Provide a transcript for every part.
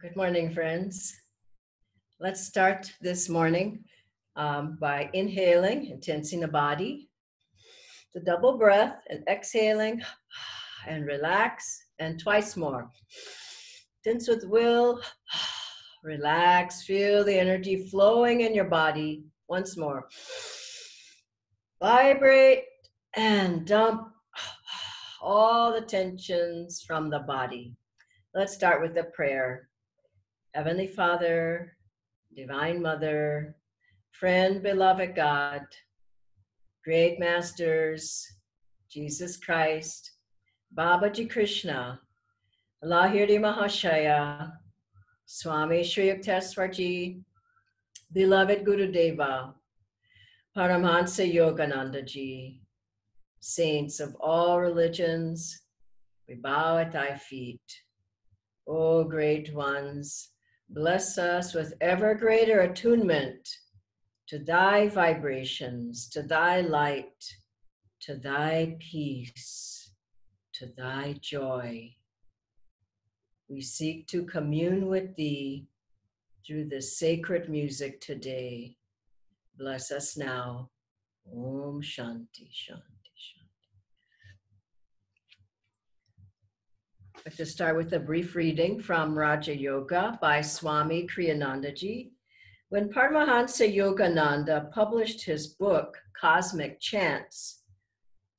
Good morning, friends. Let's start this morning by inhaling and tensing the body. The double breath and exhaling and relax, and twice more. Tense with will, relax, feel the energy flowing in your body. Once more. Vibrate and dump all the tensions from the body. Let's start with a prayer. Heavenly Father, Divine Mother, friend, beloved God, great masters, Jesus Christ, Babaji Krishna, Lahiri Mahashaya, Swami Sri Yukteswarji, beloved Guru Deva, Paramhansa Yogananda Ji, saints of all religions, we bow at thy feet. O great ones, bless us with ever greater attunement to thy vibrations, to thy light, to thy peace, to thy joy. We seek to commune with thee through this sacred music today. Bless us now. Om Shanti, Shanti, Shanti. I'd like to start with a brief reading from Raja Yoga by Swami Kriyanandaji. When Paramahansa Yogananda published his book, Cosmic Chants,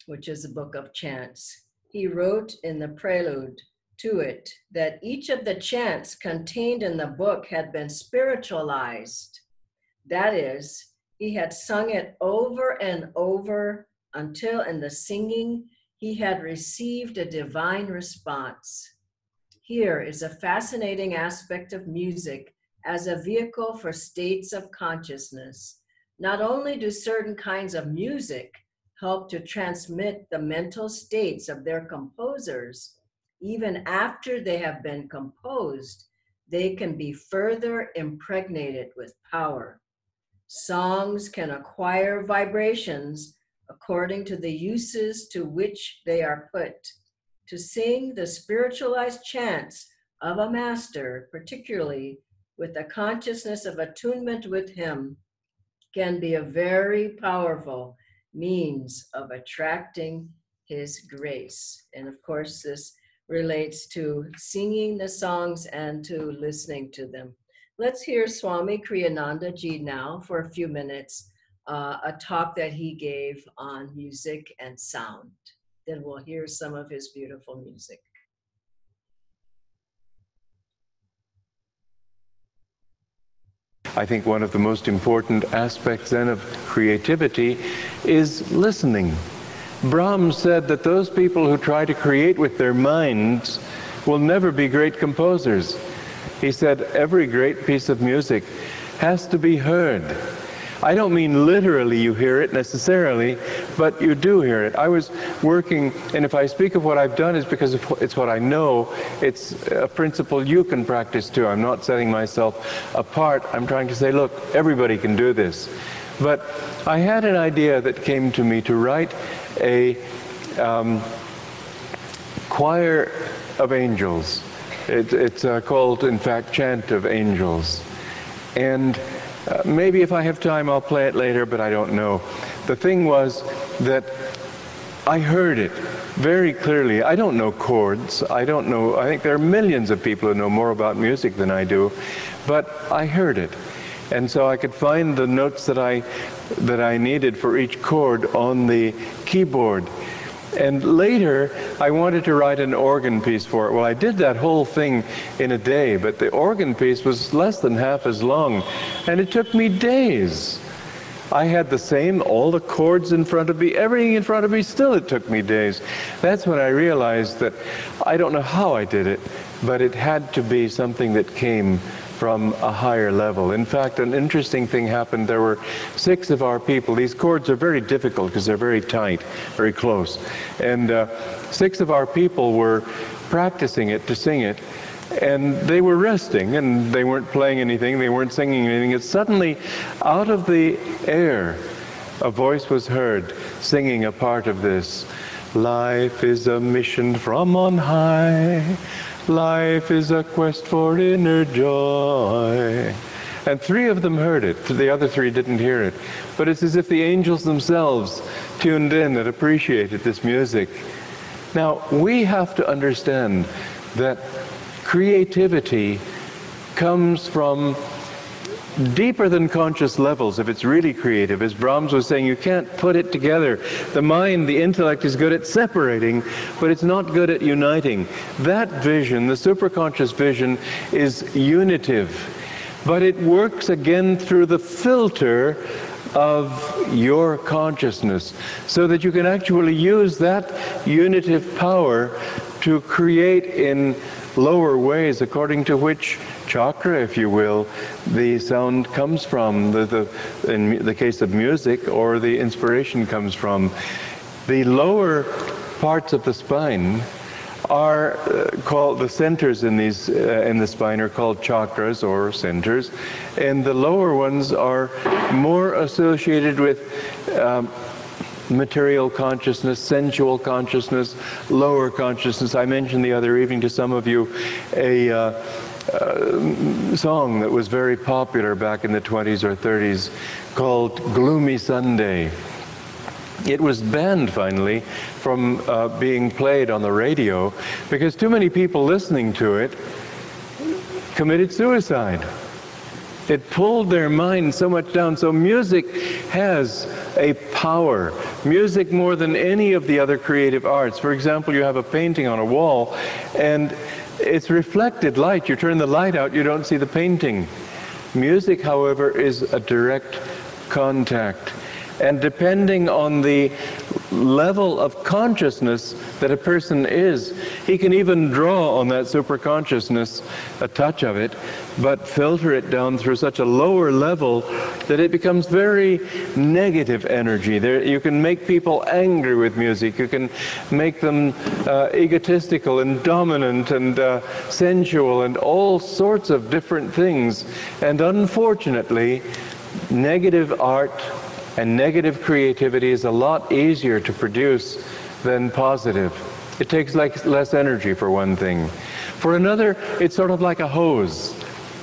which is a book of chants, he wrote in the prelude to it that each of the chants contained in the book had been spiritualized. That is, he had sung it over and over until in the singing he had received a divine response. Here is a fascinating aspect of music as a vehicle for states of consciousness. Not only do certain kinds of music help to transmit the mental states of their composers, even after they have been composed, they can be further impregnated with power. Songs can acquire vibrations according to the uses to which they are put. To sing the spiritualized chants of a master, particularly with a consciousness of attunement with him, can be a very powerful means of attracting his grace. And of course, this relates to singing the songs and to listening to them. Let's hear Swami Kriyananda Ji now for a few minutes, a talk that he gave on music and sound. Then we'll hear some of his beautiful music. I think one of the most important aspects then of creativity is listening. Brahms said that those people who try to create with their minds will never be great composers. He said every great piece of music has to be heard. I don't mean literally you hear it necessarily, but you do hear it. I was working, and if I speak of what I've done, it's because it's what I know. It's a principle you can practice too. I'm not setting myself apart. I'm trying to say, look, everybody can do this. But I had an idea that came to me to write a choir of angels. It's called, in fact, Chant of Angels. And maybe if I have time, I'll play it later, but I don't know. The thing was that I heard it very clearly. I don't know chords. I don't know. I think there are millions of people who know more about music than I do, but I heard it. And so I could find the notes that I needed for each chord on the keyboard. And later, I wanted to write an organ piece for it. Well, I did that whole thing in a day, but the organ piece was less than half as long, and it took me days. I had all the chords in front of me, everything in front of me, still it took me days. That's when I realized that I don't know how I did it, but it had to be something that came from a higher level. In fact, an interesting thing happened. There were 6 of our people. These chords are very difficult because they're very tight, very close. And 6 of our people were practicing it to sing it. And they were resting, and they weren't playing anything, they weren't singing anything. And suddenly, out of the air, a voice was heard singing a part of this. Life is a mission from on high. Life is a quest for inner joy. And 3 of them heard it. The other 3 didn't hear it. But it's as if the angels themselves tuned in and appreciated this music. Now, we have to understand that creativity comes from deeper than conscious levels if it's really creative. As Brahms was saying, you can't put it together. The mind, the intellect is good at separating, but it's not good at uniting. That vision, the superconscious vision, is unitive. But it works again through the filter of your consciousness, so that you can actually use that unitive power to create in lower ways, according to which chakra, if you will, the sound comes from, in the case of music, or the inspiration comes from. The lower parts of the spine are called, the centers in these in the spine are called chakras or centers, and the lower ones are more associated with material consciousness, sensual consciousness, lower consciousness. I mentioned the other evening to some of you a song that was very popular back in the 20s or 30s called Gloomy Sunday. It was banned finally from being played on the radio because too many people listening to it committed suicide. It pulled their mind so much down. So music has a power. Music more than any of the other creative arts. For example, you have a painting on a wall and it's reflected light. You turn the light out, you don't see the painting. Music, however, is a direct contact. And depending on the level of consciousness that a person is, he can even draw on that superconsciousness, a touch of it, but filter it down through such a lower level that it becomes very negative energy. You can make people angry with music. You can make them egotistical and dominant and sensual and all sorts of different things. And unfortunately, negative art and negative creativity is a lot easier to produce than positive. It takes less energy, for one thing. For another, it's sort of like a hose.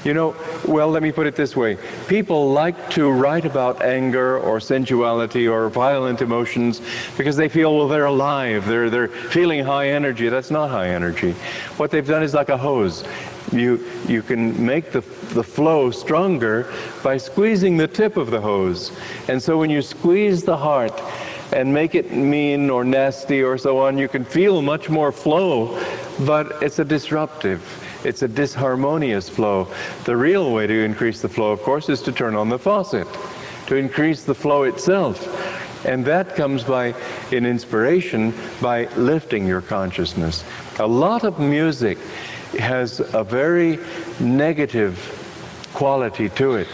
You know, well, let me put it this way. People like to write about anger or sensuality or violent emotions because they feel, well, they're alive, they're feeling high energy. That's not high energy. What they've done is like a hose. You can make the flow stronger by squeezing the tip of the hose. And so when you squeeze the heart and make it mean or nasty or so on, you can feel much more flow, but it's a disruptive. It's a disharmonious flow. The real way to increase the flow, of course, is to turn on the faucet, to increase the flow itself. And that comes in inspiration, by lifting your consciousness. A lot of music has a very negative quality to it.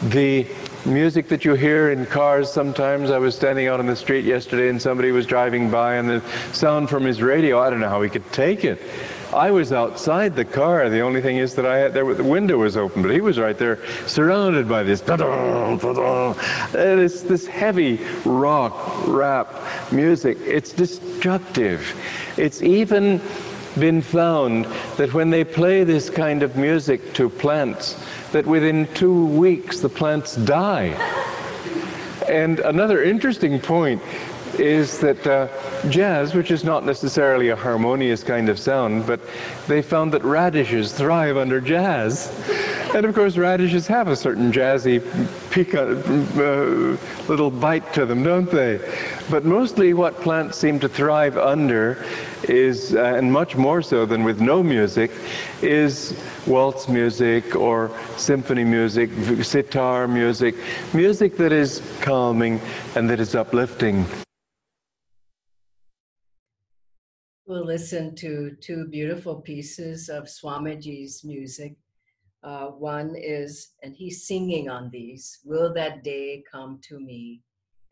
The music that you hear in cars sometimes, I was standing out on the street yesterday and somebody was driving by and the sound from his radio, I don't know how he could take it. I was outside the car. The only thing is that the window was open, but he was right there surrounded by this this heavy rock, rap music. It's destructive. It's even been found that when they play this kind of music to plants, that within 2 weeks the plants die. And another interesting point is that jazz, which is not necessarily a harmonious kind of sound, but they found that radishes thrive under jazz. And of course radishes have a certain jazzy little bite to them, don't they? But mostly what plants seem to thrive under is, and much more so than with no music, is waltz music or symphony music, sitar music, music that is calming and that is uplifting. We'll listen to 2 beautiful pieces of Swamiji's music. One is, and he's singing on these, Will That Day Come to Me,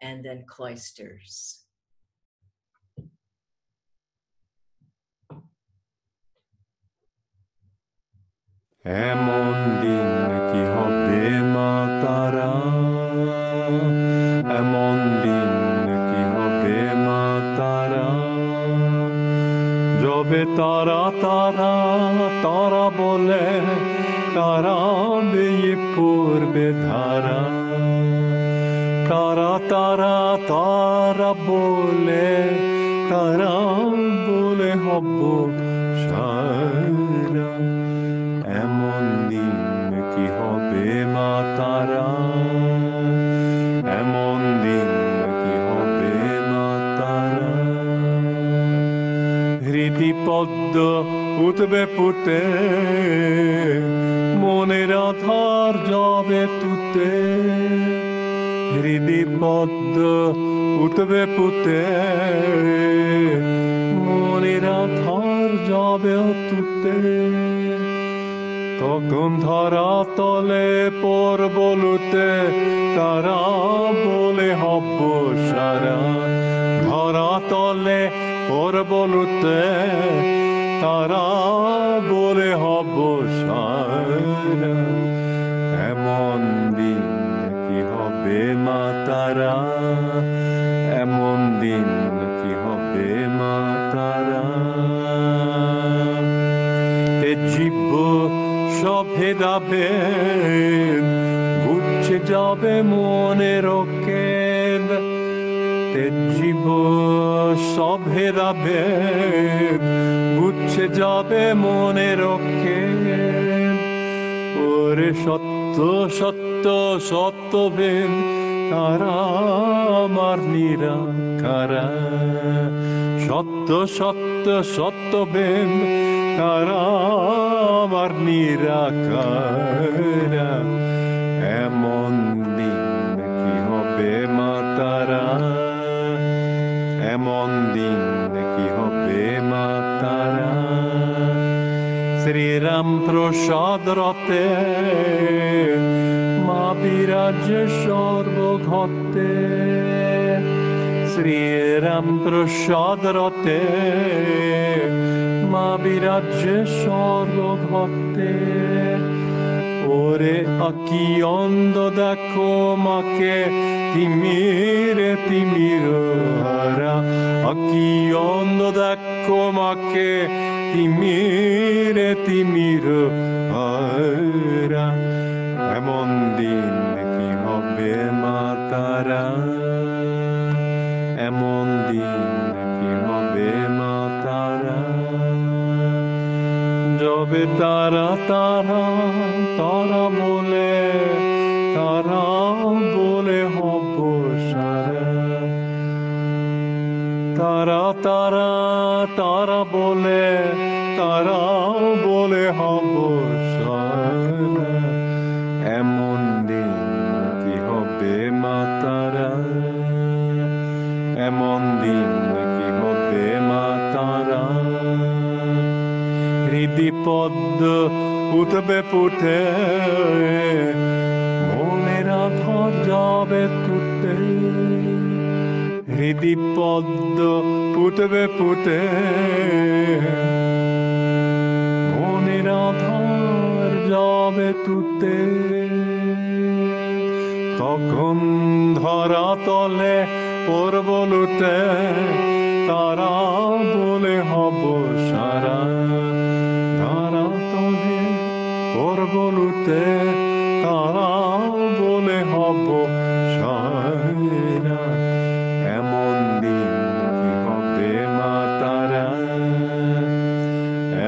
and then Cloisters. Emon din ki habe matara, emon din ki habe matara, jobe tara tara tara. Tara tara tara bole hobbo সারা। এমন দিন কি হবে মা তারা, এমন দিন কি হবে মা তারা। হৃদি পদ্ম উঠবে ফুটে, মনের আধার যাবে তুতে। হৃদি পদ্ম উঠবে ফুটে, মনের আধার যাবে তুতে। তখন ধরা তলে পড়ব লুটে, তারা বলে হব সারা। ধরা তলে পড়ব লুটে, তারা বলে হব সারা। এমন দিন কি হবে মা তারা, এমন দিন কি হবে মা তারা। জীব সব ভেদাবে, ঘুরছে যাবে মনের কেদ। জীব সব ভেদাবে, ঘুরছে যাবে মনের কেদ। ওরে সত্য সত্য সত্যবেদ, তারা আমার নিরাকারা। সত্য সত্য সত্যবেদ, তারা আমার নিরাকারা। এমন দিন কি হবে মা তারা, এমন দিন কি হবে মা তারা। শ্রীরাম প্রসাদ রতে, মা বিরাজে সর্বঘতে। শ্রীরাম প্রসাদ রতে, মা বিরাজে সর্বঘতে। ওরে আকি অন্ধ দেখো মাকে, তিমিরে তিমির হারা। আকি অন্ধ দেখো মাকে, তিমিরে তিমির হারা। এমন দিন কি হবে মা তারা, এমন দিন কি হবে মা তারা। যবে তারা তারা তারা বলে, তারা বলে হব সারা। তারা তারা তারা বলে, তারা বলে হব সারা। এমন দিন কি হবে মা তারা, এমন দিন কি হবে মা তারা। হৃদি পদ্ম উঠবে ফুটে, মনের আধার যাবে তুতে। হৃদি পদ্ম উঠবে ফুটে, মনের আধার যাবে তুতে। তখন ধরা তলে পড়ব লুটে, তারা বলে হব সারা। ধরা তলে পড়ব লুটে, তারা বলে হব সারা। এমন দিন কি হবে মা তারা,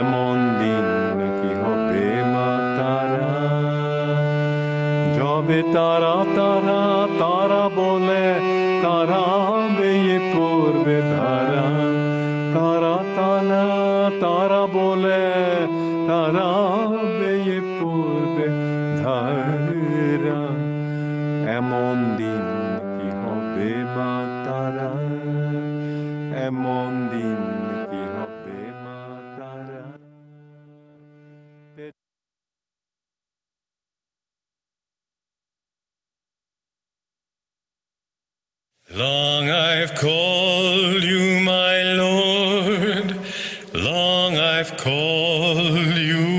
এমন দিন কি হবে মা তারা। যবে তারা তারা তারা বলে, তারা বেয়ে পড়বে ধারা। তারা তারা তারা বলে, তারা বেয়ে পড়বে ধারা। এমন দিন কি হবে মা তারা, এমন দিন কি হবে মা তারা। Long I've called you, my Lord, long I've called you.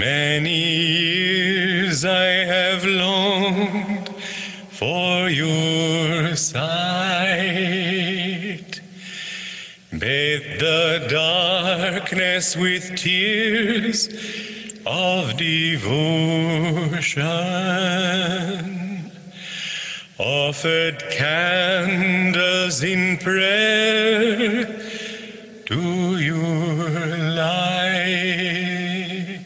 Many years I have longed for your sight. Bathe the darkness with tears, of devotion, offered candles in prayer to your light.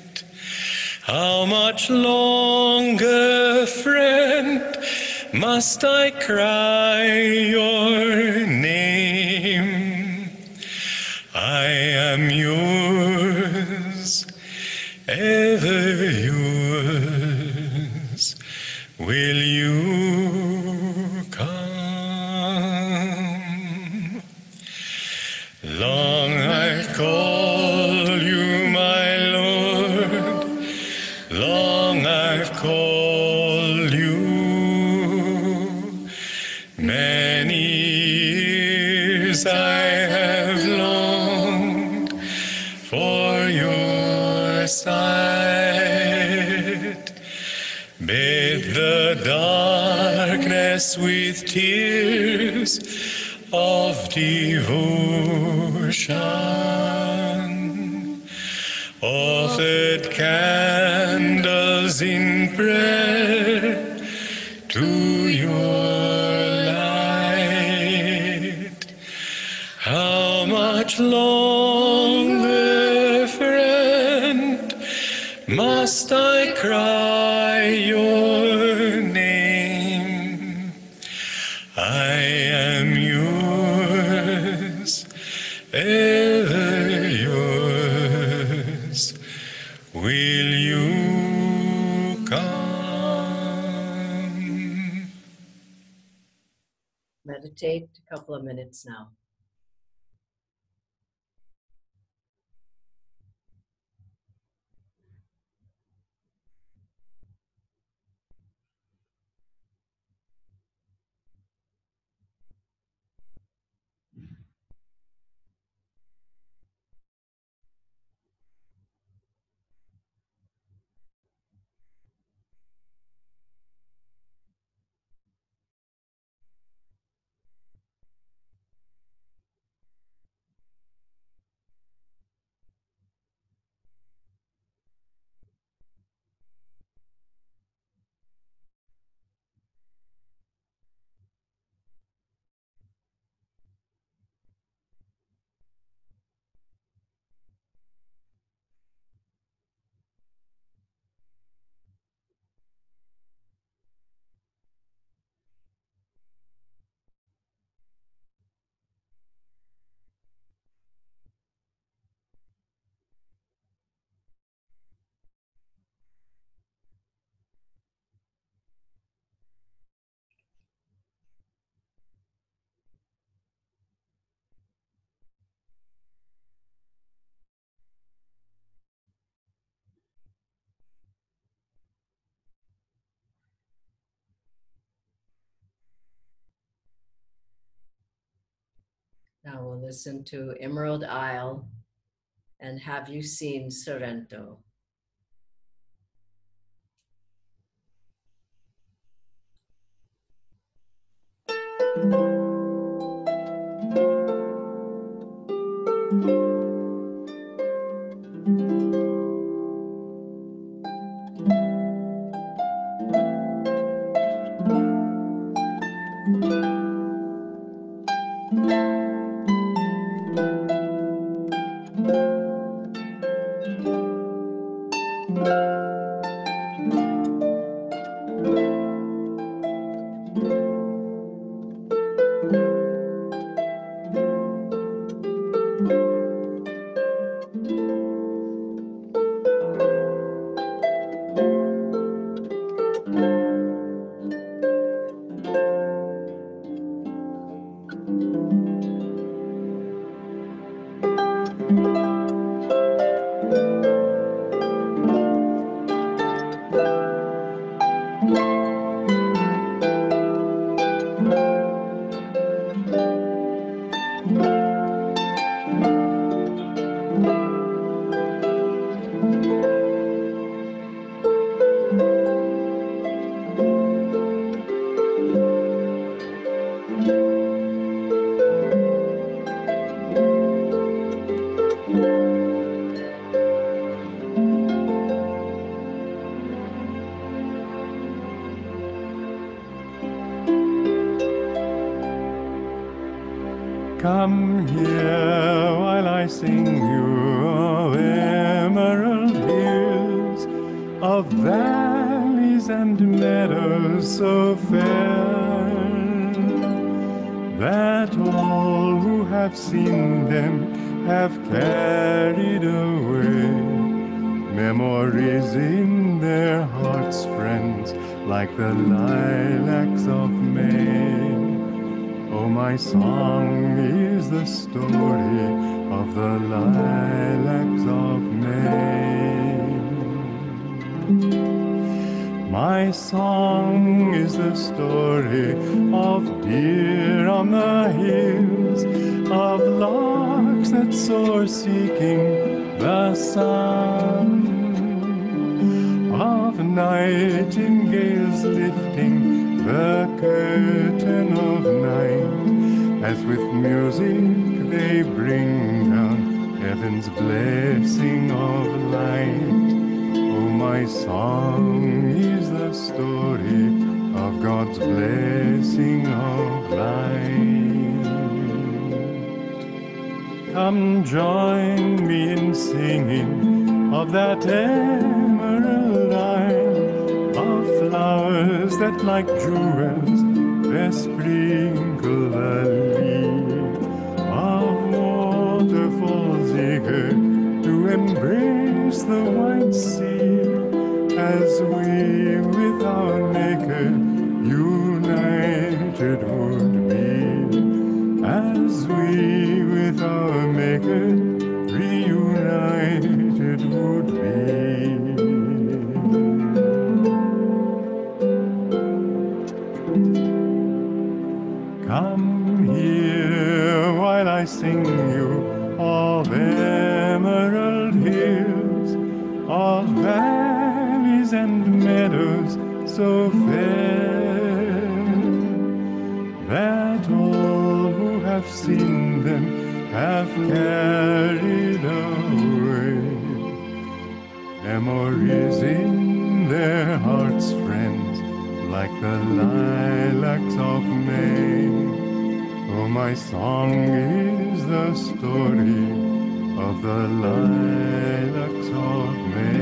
How much longer, friend, must I cry your name? I am yours, ever yours. Will you come? Long I've called you, my Lord. Long I've called you. Many years I have longed for your sight. Bathe the darkness with tears of devotion, offered candles in prayer to your light. How much longer, friend, must I cry your name? I am yours, ever yours. Will you come? Meditate a couple of minutes now. Now we'll listen to Emerald Isle and Have You Seen Sorrento? Come here while I sing you of emerald hills, of valleys and meadows so fair, that all who have seen them have carried away memories in their hearts, friends, like the lilacs of May. Oh, my song is the story of the lilacs of May. My song is the story of deer on the hills, of larks that soar seeking the sun, of nightingales lifting the curtain of night, as with music they bring down heaven's blessing of light. Oh, my song is the story of God's blessing of light. Come join me in singing of that emerald isle, of flowers that like jewels besprinkle the lea, of waterfalls eager to embrace the white sea, as we with our Maker united would be, as we with our Maker reunited would be. Come here while I sing you of emerald hills, of valleys and meadows so fair, that all who have seen them have carried away memories in their hearts, friends, like the lilacs of May. Oh, my song is the story of the lilacs of May.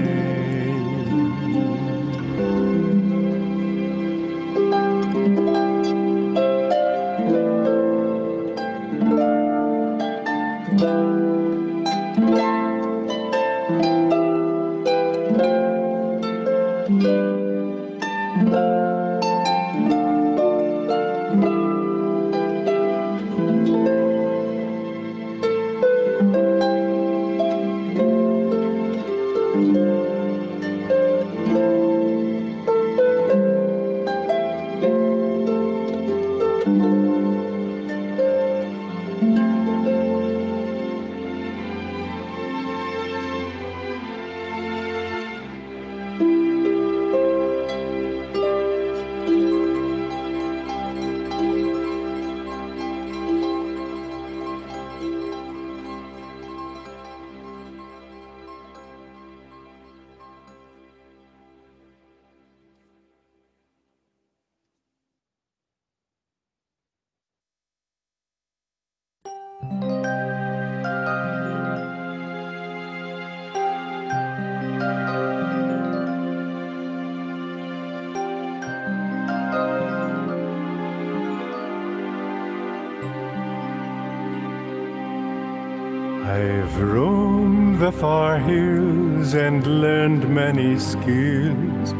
I've roamed the far hills and learned many skills.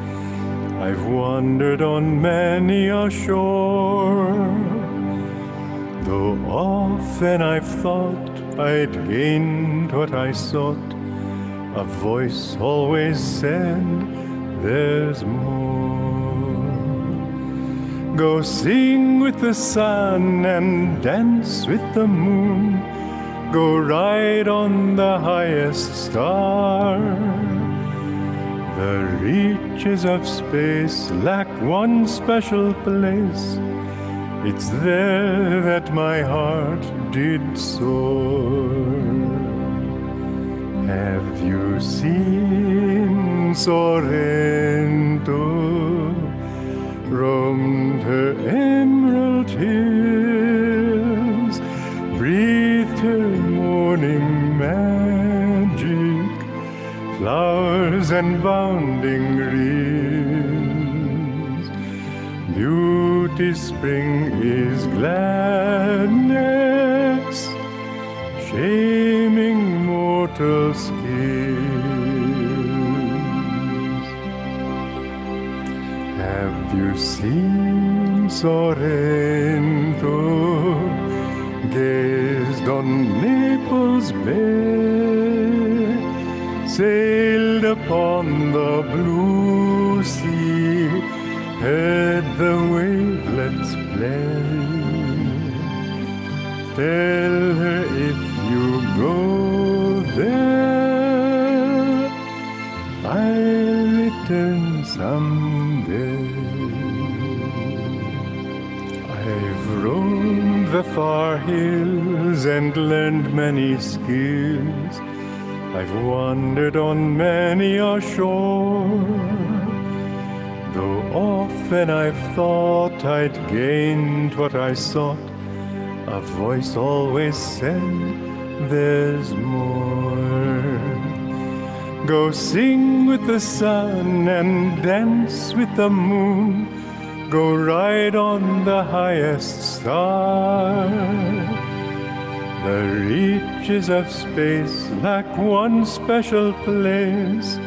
I've wandered on many a shore, though often I've thought I'd gained what I sought. A voice always said, there's more. Go sing with the sun and dance with the moon. Go ride on the highest star. The reaches of space lack one special place. It's there that my heart did soar. Have you seen Sorrento? Roamed her emerald hills, and bounding rills. Beauty's spring is gladness, shaming mortal skills. Have you seen Sorrento, gazed on Naples Bay, sailed upon the blue sea, heard the wavelets play? Tell her if you go there, I'll return someday. I've roamed the far hills and learned many skills. I've wandered on many a shore, though often I've thought I'd gained what I sought, a voice always said, there's more. Go sing with the sun and dance with the moon, go ride on the highest star. The reaches of space lack one special place.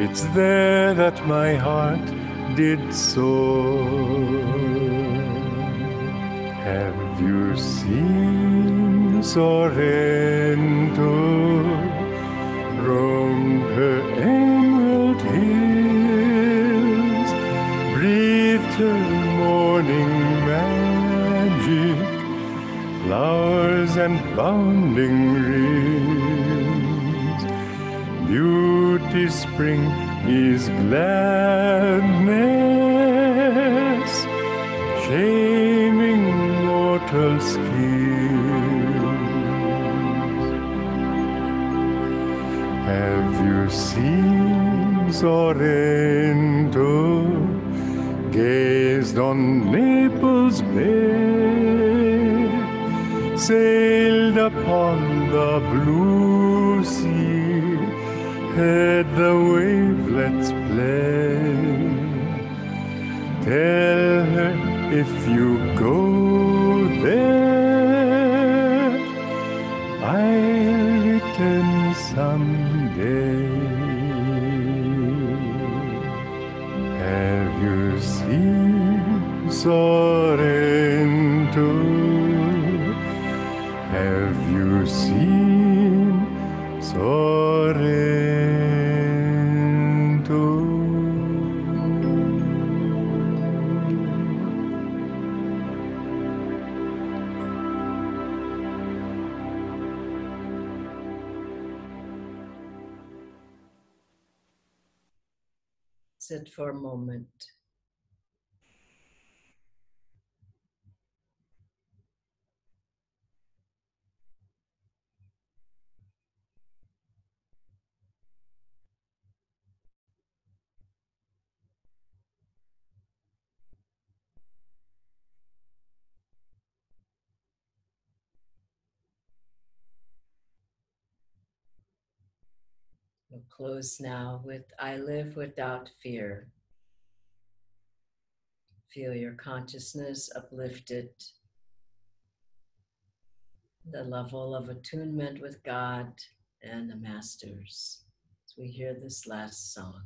It's there that my heart did soar. Have you seen Sorrento, roamed her emerald hills, breathed her morning magic, flowers and bounding rills? Beauty's spring is gladness, shaming mortal skills. Have you seen Sorrento, gazed on Naples Bay, sailed upon the blue sea, heard the wavelets play? Tell her if you go there, I'll return someday. Have you seen Sorrento? Have you seen Sorrento? Sit for a moment. We'll close now with I live without fear. Feel your consciousness uplifted, the level of attunement with God and the masters as we hear this last song.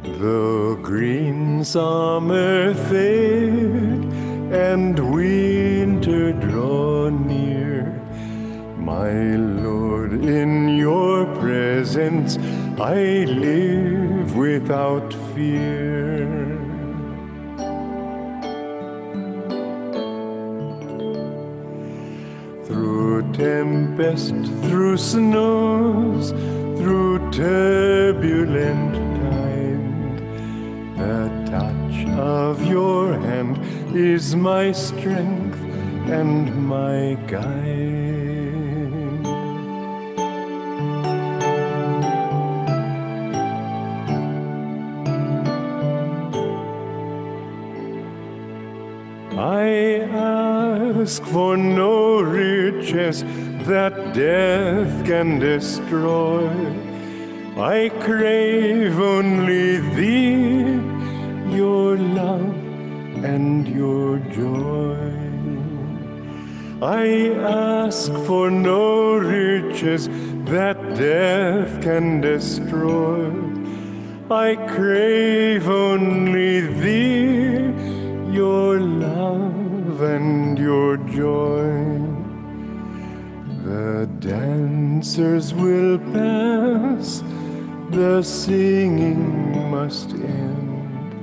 The green summer fade and winter draw near. My Lord, in your presence I live without fear. Through tempest, through snows, through turbulent tide, the touch of your hand is my strength and my guide. I ask for no riches that death can destroy. I crave only thee, your love and your joy. I ask for no riches that death can destroy. I crave only thee, your love and your joy. The dancers will pass, the singing must end.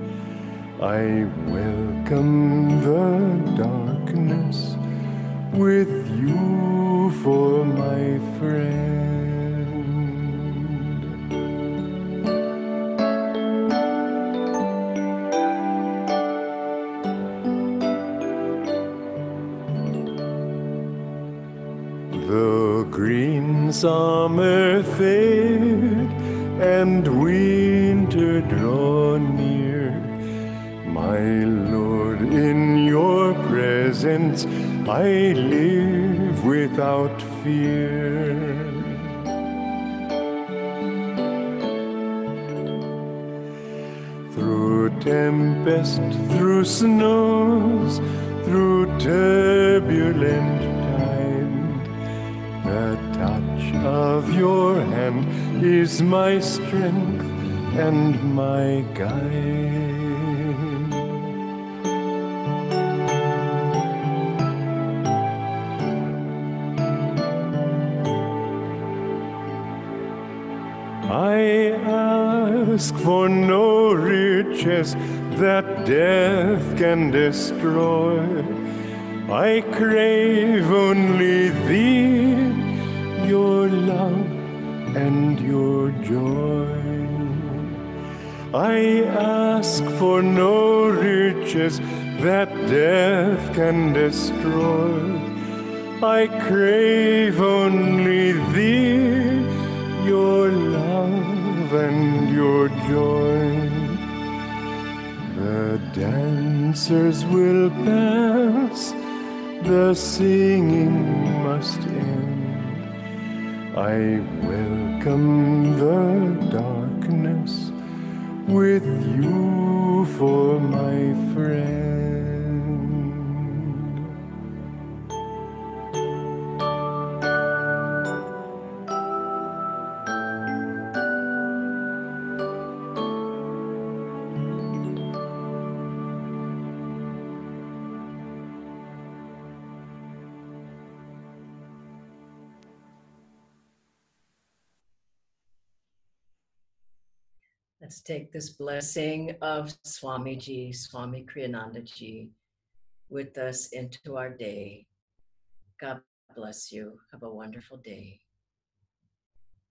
I welcome the darkness with you for my friend. The green summer fade and winter draw near. My Lord, in your presence I live without fear. Through tempest, through snows, through turbulent tide, the touch of your hand is my strength and my guide. I ask for no riches that death can destroy. I crave only thee, your love and your joy. I ask for no riches that death can destroy. I crave only thee, your love and your joy. The dancers will pass, the singing must end. I welcome the darkness with you for my friend. Let's take this blessing of Swamiji, Swami Kriyanandaji, with us into our day. God bless you. Have a wonderful day.